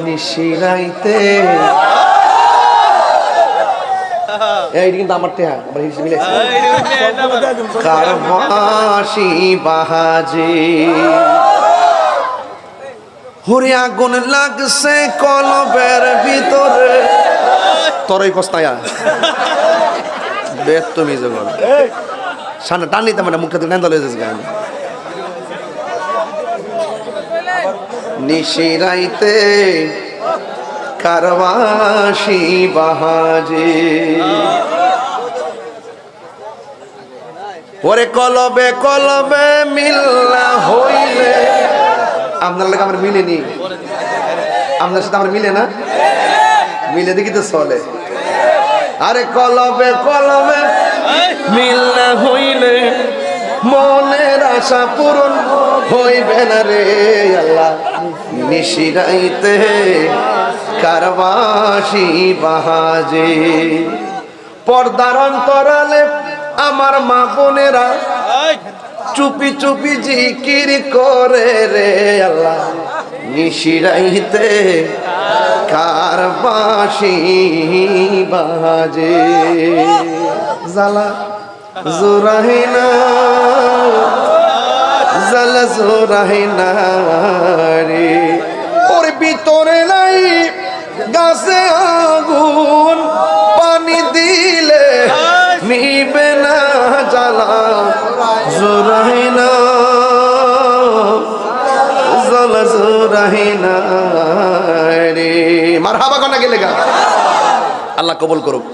নিশিরাইতে এই কিন্তু আমার টেহা আমার হিসেবে মিলেছে কারবাসি বাহাজে হরি আগুন লাগছে কলবের ভিতরে তরই কস্তায়া বেত তুমি যখন সামনে টান নিতে মানে মুখটা থেকে নেন্দা লেগেছে গান নিশিরাইতে কারবাসি বাহাজে ওরে কলবে কলবে মিল্লা হইলে আপনার লাগে আমার মিলেনি আপনার সাথে আমার মিলে না মিলে দেখি তো চলে আরে কলবে কলবে মিল্লা হইলে মনের আশা পূরণ হইবে না রে আল্লাহ নিশিরাইতে কারবাসি বাহাজে পর্দার অন্তরালে আমার মা বোনেরা চুপি চুপি জিকির করে রে আল্লাহ নিশিরাইতে কারবাসি বাহাজে জালা জোরাহিনা জালা জোরাহিনা রে ওর ভিতরে নাই গাছে আগুন পানি দিলে নিবে না জ্বালা জোরাহিনা জালা জোরাহিনা রে মারহাবা কোনা গেলে গা আল্লাহ কবুল করুক।